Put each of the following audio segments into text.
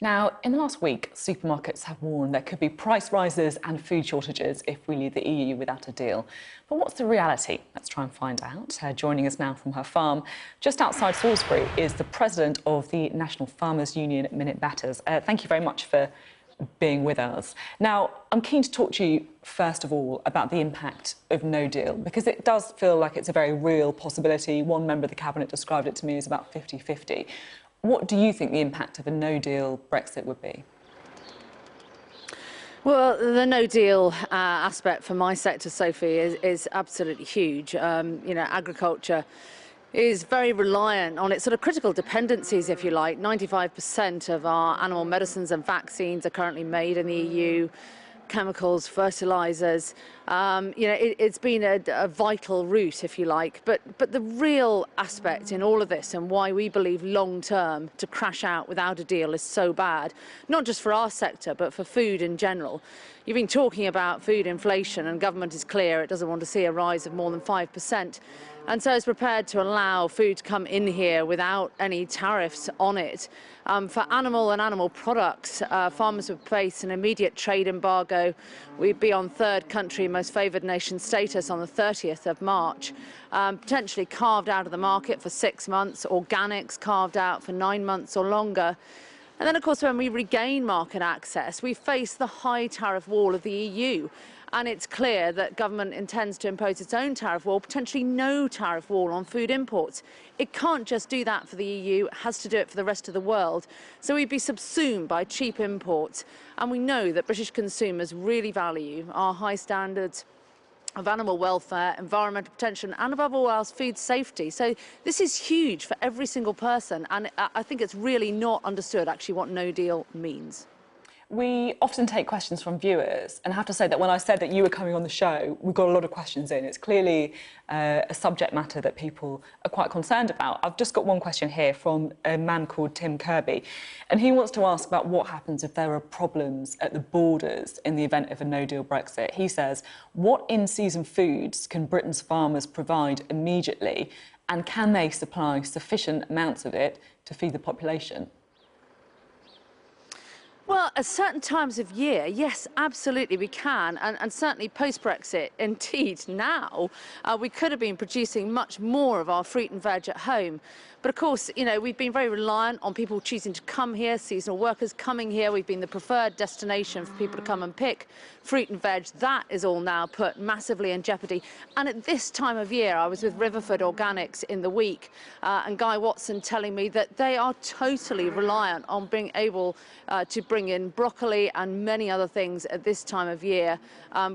Now, in the last week, supermarkets have warned there could be price rises and food shortages if we leave the EU without a deal. But what's the reality? Let's try and find out. Joining us now from her farm, just outside Salisbury, is the president of the National Farmers Union, Minette Batters. Thank you very much for being with us. Now, I'm keen to talk to you, first of all, about the impact of no deal, because it does feel like it's a very real possibility. One member of the Cabinet described it to me as about 50-50. What do you think the impact of a no-deal Brexit would be? Well, the no-deal aspect for my sector, Sophie, is absolutely huge. Agriculture is very reliant on its sort of critical dependencies, if you like. 95% of our animal medicines and vaccines are currently made in the EU. Chemicals, fertilisers, it's been a vital route, if you like. But the real aspect in all of this, and why we believe long-term to crash out without a deal is so bad, not just for our sector, but for food in general. You've been talking about food inflation, and government is clear it doesn't want to see a rise of more than 5%. And so it's prepared to allow food to come in here without any tariffs on it. For animal and animal products, farmers would face an immediate trade embargo. We'd be on third country most favoured nation status on the 30th of March, potentially carved out of the market for 6 months, organics carved out for 9 months or longer. And then, of course, when we regain market access, we face the high tariff wall of the EU. And it's clear that government intends to impose its own tariff wall, potentially no tariff wall on food imports. It can't just do that for the EU, it has to do it for the rest of the world. So we'd be subsumed by cheap imports. And we know that British consumers really value our high standards of animal welfare, environmental protection, and above all else, food safety. So this is huge for every single person. And I think it's really not understood actually what no deal means. We often take questions from viewers, and I have to say that when I said that you were coming on the show, we got a lot of questions in. It's clearly a subject matter that people are quite concerned about. I've just got one question here from a man called Tim Kirby, and he wants to ask about what happens if there are problems at the borders in the event of a no-deal Brexit. He says, what in-season foods can Britain's farmers provide immediately, and can they supply sufficient amounts of it to feed the population? Well, at certain times of year, yes, absolutely we can. And certainly post-Brexit, indeed, now, we could have been producing much more of our fruit and veg at home. But of course, we've been very reliant on people choosing to come here, seasonal workers coming here. We've been the preferred destination for people to come and pick fruit and veg. That is all now put massively in jeopardy. And at this time of year, I was with Riverford Organics in the week, and Guy Watson telling me that they are totally reliant on being able to bring in broccoli and many other things at this time of year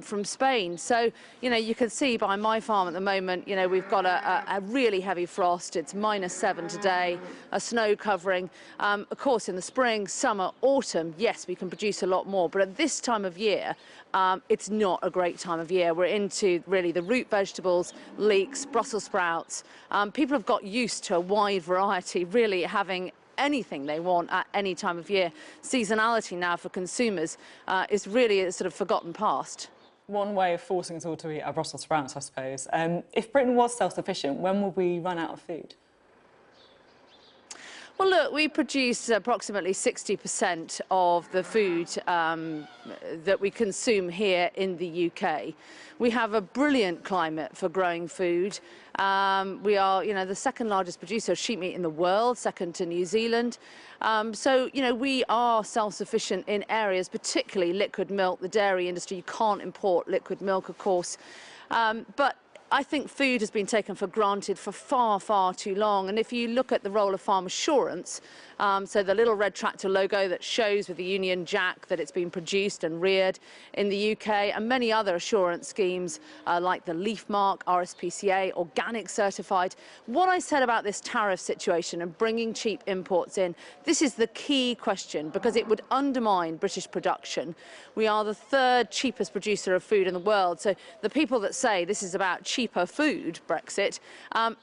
from Spain. So, you can see by my farm at the moment, we've got a really heavy frost. It's -7 today, a snow covering. Of course, in the spring, summer, autumn, yes, we can produce a lot more. But at this time of year, it's not a great time of year. We're into really the root vegetables, leeks, Brussels sprouts. People have got used to a wide variety, really having anything they want at any time of year. Seasonality now for consumers is really a sort of forgotten past. One way of forcing us all to eat our Brussels sprouts, I suppose. If Britain was self-sufficient, when will we run out of food? Well, look, we produce approximately 60% of the food that we consume here in the UK. We have a brilliant climate for growing food. We are, the second largest producer of sheep meat in the world, second to New Zealand. So, we are self-sufficient in areas, particularly liquid milk, the dairy industry. You can't import liquid milk, of course. But I think food has been taken for granted for far, far too long. And if you look at the role of farm assurance, so the little red tractor logo that shows with the Union Jack that it's been produced and reared in the UK, and many other assurance schemes like the Leaf Mark, RSPCA, organic certified. What I said about this tariff situation and bringing cheap imports in, this is the key question, because it would undermine British production. We are the third cheapest producer of food in the world. So the people that say this is about cheaper food, Brexit,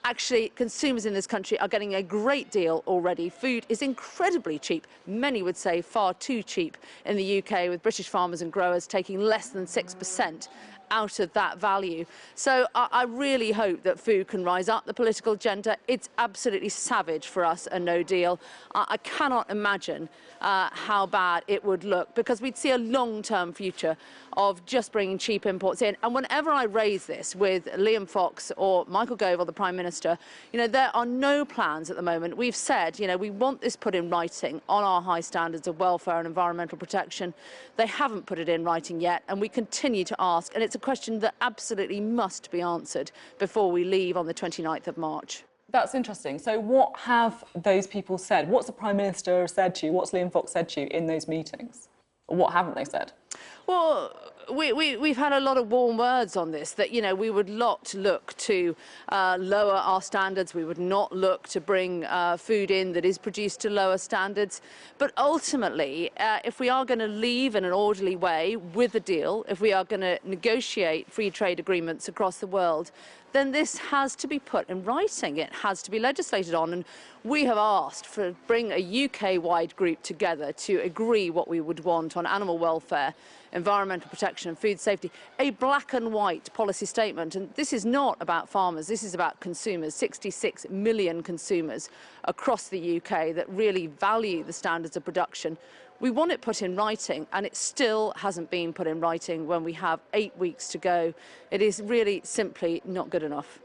actually consumers in this country are getting a great deal already. Food is incredibly cheap. Many would say far too cheap in the UK, with British farmers and growers taking less than 6% out of that value. So I really hope that food can rise up the political agenda. It's absolutely savage for us, a no deal. I cannot imagine how bad it would look, because we'd see a long-term future of just bringing cheap imports in. And whenever I raise this with Liam Fox or Michael Gove or the Prime Minister, you know, there are no plans at the moment. We've said, you know, we want this put in writing on our high standards of welfare and environmental protection. They haven't put it in writing yet, and we continue to ask, and it's a question that absolutely must be answered before we leave on the 29th of March. That's interesting. So what have those people said? What's the Prime Minister said to you? What's Liam Fox said to you in those meetings? Or what haven't they said? Well, we've had a lot of warm words on this, that, you know, we would not look to lower our standards. We would not look to bring food in that is produced to lower standards. But ultimately, if we are going to leave in an orderly way with a deal, if we are going to negotiate free trade agreements across the world, then this has to be put in writing. It has to be legislated on. And we have asked for bring a UK-wide group together to agree what we would want on animal welfare, environmental protection and food safety, a black and white policy statement. And this is not about farmers, this is about consumers, 66 million consumers across the UK that really value the standards of production. We want it put in writing, and it still hasn't been put in writing when we have 8 weeks to go. It is really simply not good enough.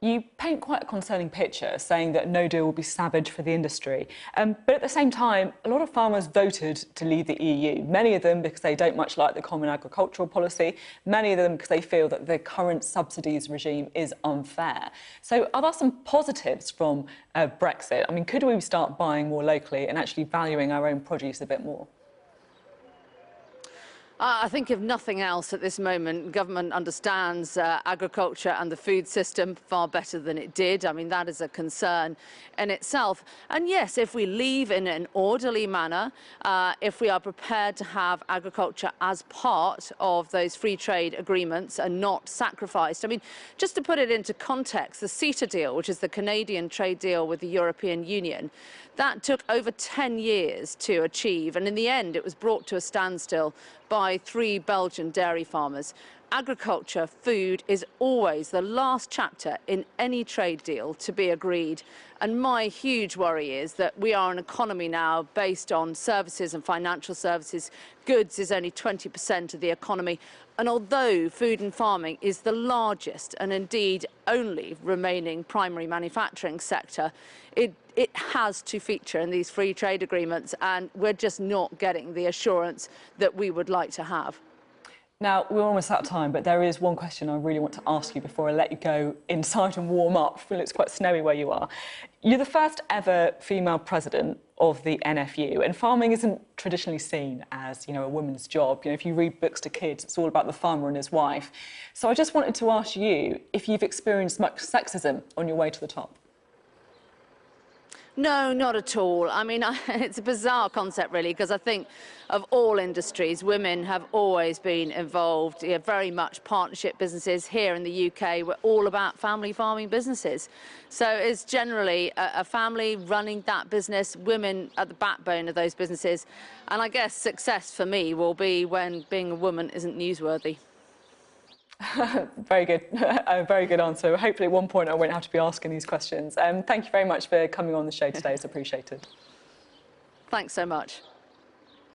You paint quite a concerning picture, saying that no deal will be savage for the industry. But at the same time, a lot of farmers voted to leave the EU, many of them because they don't much like the common agricultural policy, many of them because they feel that the current subsidies regime is unfair. So are there some positives from Brexit? I mean, could we start buying more locally and actually valuing our own produce a bit more? I think, if nothing else at this moment, government understands agriculture and the food system far better than it did. I mean, that is a concern in itself. And yes, if we leave in an orderly manner, if we are prepared to have agriculture as part of those free trade agreements and not sacrificed. I mean, just to put it into context, the CETA deal, which is the Canadian trade deal with the European Union, that took over 10 years to achieve, and in the end it was brought to a standstill by 3 Belgian dairy farmers. Agriculture, food, is always the last chapter in any trade deal to be agreed. And my huge worry is that we are an economy now based on services and financial services. Goods is only 20% of the economy. And although food and farming is the largest and indeed only remaining primary manufacturing sector, it has to feature in these free trade agreements, and we're just not getting the assurance that we would like to have. Now, we're almost out of time, but there is one question I really want to ask you before I let you go inside and warm up. I feel it's quite snowy where you are. You're the first ever female president of the NFU, and farming isn't traditionally seen as, you know, a woman's job. You know, if you read books to kids, it's all about the farmer and his wife. So I just wanted to ask you if you've experienced much sexism on your way to the top. No, not at all. I mean, it's a bizarre concept, really, because I think of all industries, women have always been involved, very much partnership businesses. Here in the UK, we're all about family farming businesses. So it's generally a family running that business, women at the backbone of those businesses. And I guess success for me will be when being a woman isn't newsworthy. Very good. A very good answer. Hopefully at one point I won't have to be asking these questions. Thank you very much for coming on the show today. It's appreciated. Thanks so much.